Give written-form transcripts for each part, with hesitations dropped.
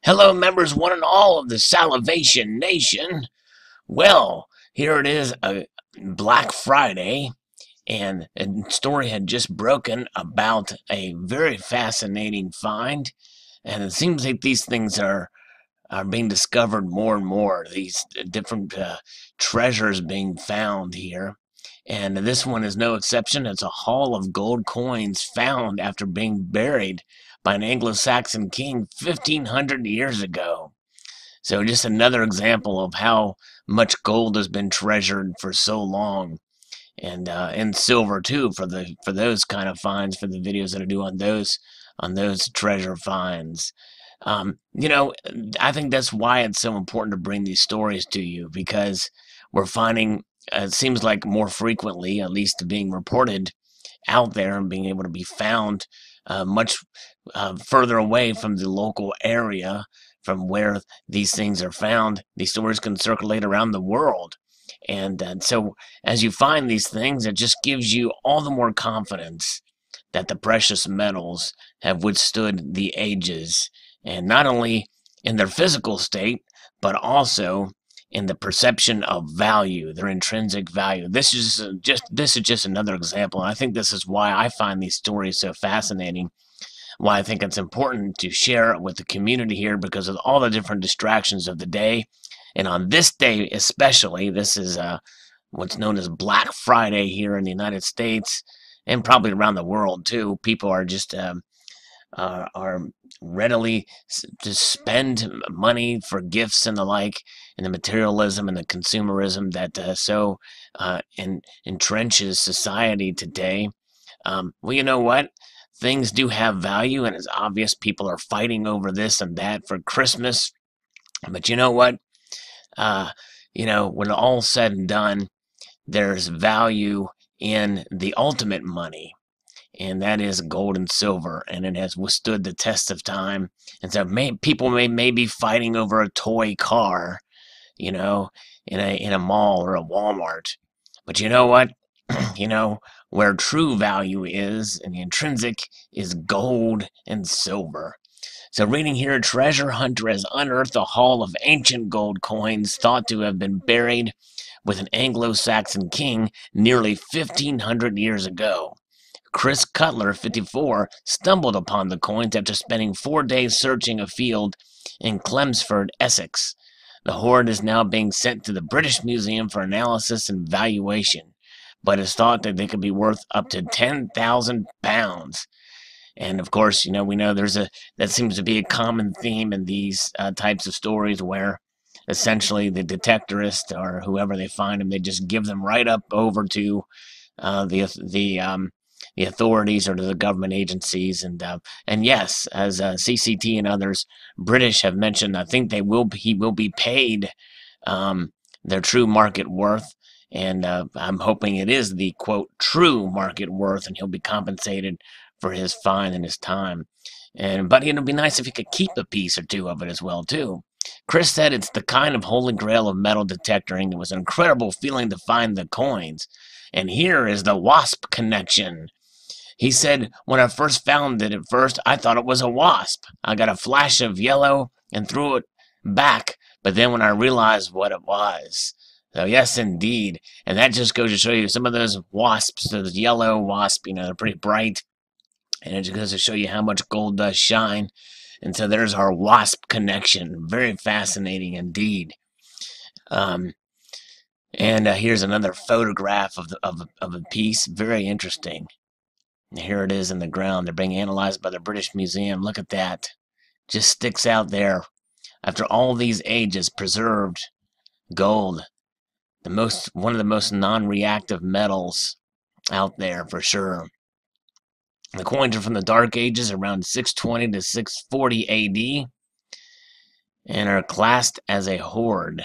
Hello, members, one and all of the Salivation Nation. Well, here it is, Black Friday, and a story had just broken about a very fascinating find. And it seems like these things are being discovered more and more. These different treasures being found here. And this one is no exception. It's a haul of gold coins found after being buried by an Anglo-Saxon king 1,500 years ago. So just another example of how much gold has been treasured for so long, and silver too for those kind of finds, for the videos that I do on those treasure finds. You know, I think that's why it's so important to bring these stories to you, because we're finding, it seems like more frequently, at least being reported out there and being able to be found much further away from the local area from where these things are found. These stories can circulate around the world. And so as you find these things, it just gives you all the more confidence that the precious metals have withstood the ages, and not only in their physical state, but also in the perception of value, their intrinsic value. This is just another example. And I think this is why I find these stories so fascinating, why I think it's important to share it with the community here, because of all the different distractions of the day. And on this day especially, this is what's known as Black Friday here in the United States, and probably around the world too. People are just are readily to spend money for gifts and the like, and the materialism and the consumerism that so entrenches society today. Well, you know what? Things do have value, and it's obvious people are fighting over this and that for Christmas. But you know what? When all's said and done, there's value in the ultimate money, and that is gold and silver, and it has withstood the test of time. And so people may be fighting over a toy car, in a mall or a Walmart. But you know what? Where true value is, and the intrinsic, is gold and silver. So reading here, a treasure hunter has unearthed a haul of ancient gold coins thought to have been buried with an Anglo-Saxon king nearly 1,500 years ago. Chris Cutler, 54, stumbled upon the coins after spending 4 days searching a field in Chelmsford, Essex. The hoard is now being sent to the British Museum for analysis and valuation, but it's thought that they could be worth up to £10,000. And of course, we know that seems to be a common theme in these types of stories, where essentially the detectorist or whoever they find them, they just give them right up over to the authorities or to the government agencies. And yes, as CCT and others, British have mentioned, I think he will be paid their true market worth. And I'm hoping it is the, quote, true market worth, and he'll be compensated for his find and his time. But it'd be nice if he could keep a piece or two of it as well, too. Chris said it's the kind of holy grail of metal detecting. It was an incredible feeling to find the coins. And here is the WASP connection. He said, when I first found it, at first I thought it was a wasp. I got a flash of yellow and threw it back, but then when I realized what it was. So yes, indeed. And that just goes to show you some of those wasps, those yellow wasps, they're pretty bright. And it just goes to show you how much gold does shine. And so there's our WASP connection. Very fascinating indeed. Here's another photograph of a piece. Very interesting. Here it is in the ground. They're being analyzed by the British Museum. Look at that. Just sticks out there. After all these ages, preserved gold. One of the most non-reactive metals out there for sure. The coins are from the Dark Ages, around 620 to 640 AD, and are classed as a hoard.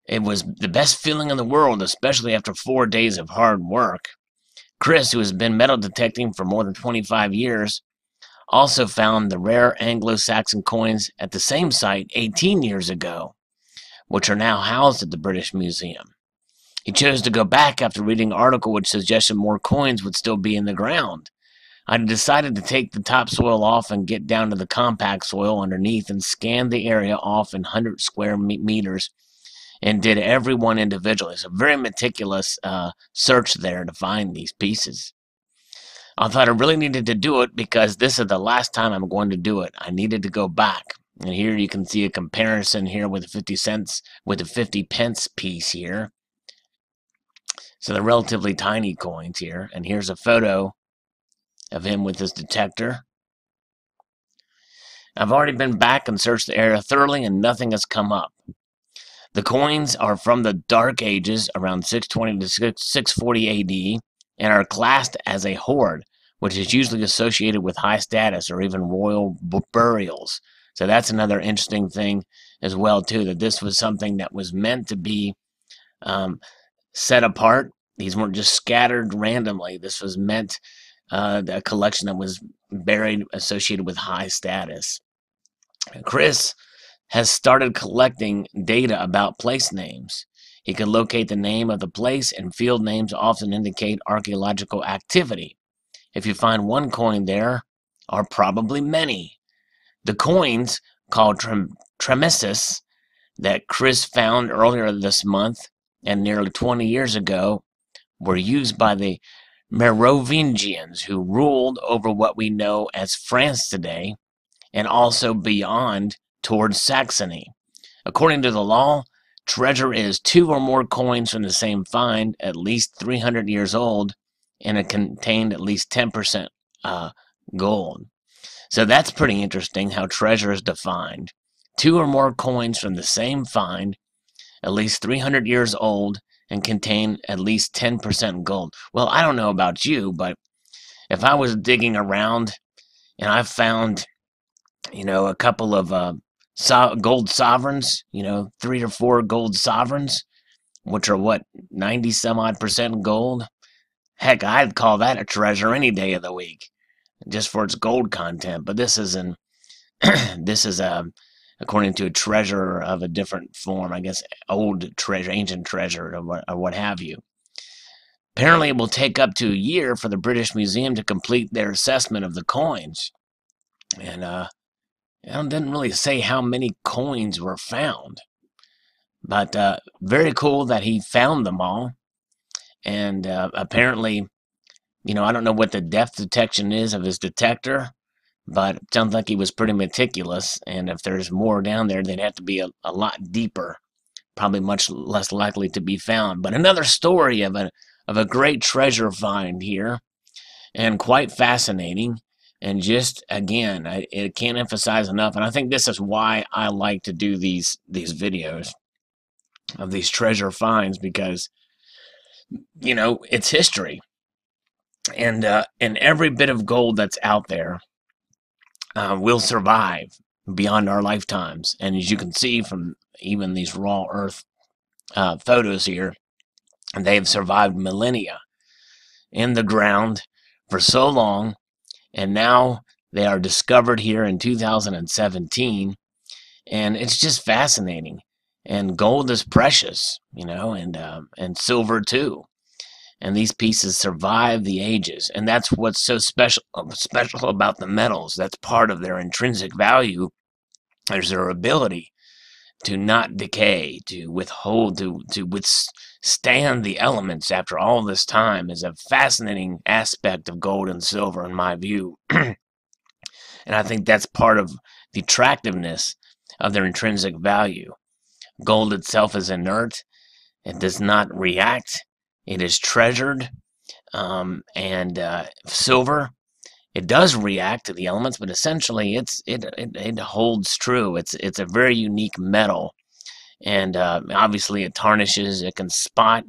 It was the best feeling in the world, especially after 4 days of hard work. Chris, who has been metal detecting for more than 25 years, also found the rare Anglo-Saxon coins at the same site 18 years ago, which are now housed at the British Museum. He chose to go back after reading an article which suggested more coins would still be in the ground. I decided to take the topsoil off and get down to the compact soil underneath and scan the area off in 100 square meters and did every one individually. It's a very meticulous search there to find these pieces. I thought I really needed to do it because this is the last time I'm going to do it. I needed to go back. And here you can see a comparison here with the 50 cents, with the 50 pence piece here. So they're relatively tiny coins here. And here's a photo of him with his detector. I've already been back and searched the area thoroughly and nothing has come up. The coins are from the Dark Ages, around 620 to 640 AD, and are classed as a hoard, which is usually associated with high status or even royal burials. So that's another interesting thing as well, too, that this was something that was meant to be set apart. These weren't just scattered randomly. This was meant a collection that was buried, associated with high status. Chris has started collecting data about place names. He can locate the name of the place, and field names often indicate archaeological activity. If you find one coin, there are probably many. The coins, called tremesis, that Chris found earlier this month and nearly 20 years ago, were used by the Merovingians, who ruled over what we know as France today, and also beyond towards Saxony. According to the law, treasure is 2 or more coins from the same find, at least 300 years old, and it contained at least 10% gold. So that's pretty interesting how treasure is defined. 2 or more coins from the same find, at least 300 years old, and contain at least 10% gold. Well, I don't know about you, but if I was digging around and I found, a couple of gold sovereigns, 3 or 4 gold sovereigns, which are 90 some odd percent gold. Heck, I'd call that a treasure any day of the week, just for its gold content. But this is according to a treasure of a different form, I guess, old treasure, ancient treasure, or what have you. Apparently, it will take up to a year for the British Museum to complete their assessment of the coins, and it didn't really say how many coins were found, but very cool that he found them all. And apparently, I don't know what the depth detection is of his detector, but it sounds like he was pretty meticulous. And if there's more down there, they'd have to be a lot deeper, probably much less likely to be found. But another story of a great treasure find here, and quite fascinating. And just, again, I can't emphasize enough, and I think this is why I like to do these videos of these treasure finds, because, it's history. And every bit of gold that's out there will survive beyond our lifetimes. And as you can see from even these raw earth photos here, they have survived millennia in the ground for so long. And now they are discovered here in 2017, and it's just fascinating. And gold is precious, and silver too. And these pieces survive the ages, and that's what's so special about the metals. That's part of their intrinsic value, is their ability to not decay, to withstand the elements after all this time. Is a fascinating aspect of gold and silver, in my view. And I think that's part of the attractiveness of their intrinsic value. Gold itself is inert. It does not react. It is treasured. And silver, it does react to the elements, but essentially it holds true. It's a very unique metal, and obviously it tarnishes. It can spot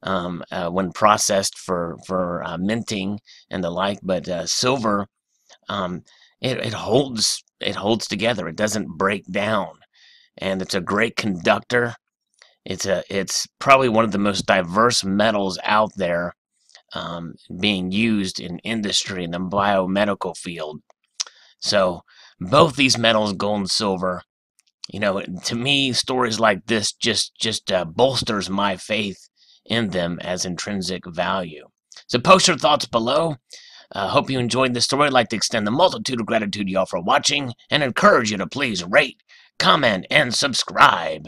when processed for minting and the like. But silver, it holds together. It doesn't break down, and it's a great conductor. It's probably one of the most diverse metals out there, being used in industry in the biomedical field. So both these metals, gold and silver, to me, stories like this just bolsters my faith in them as intrinsic value. So post your thoughts below. Hope you enjoyed the story. I'd like to extend the multitude of gratitude to y'all for watching, and encourage you to please rate, comment, and subscribe.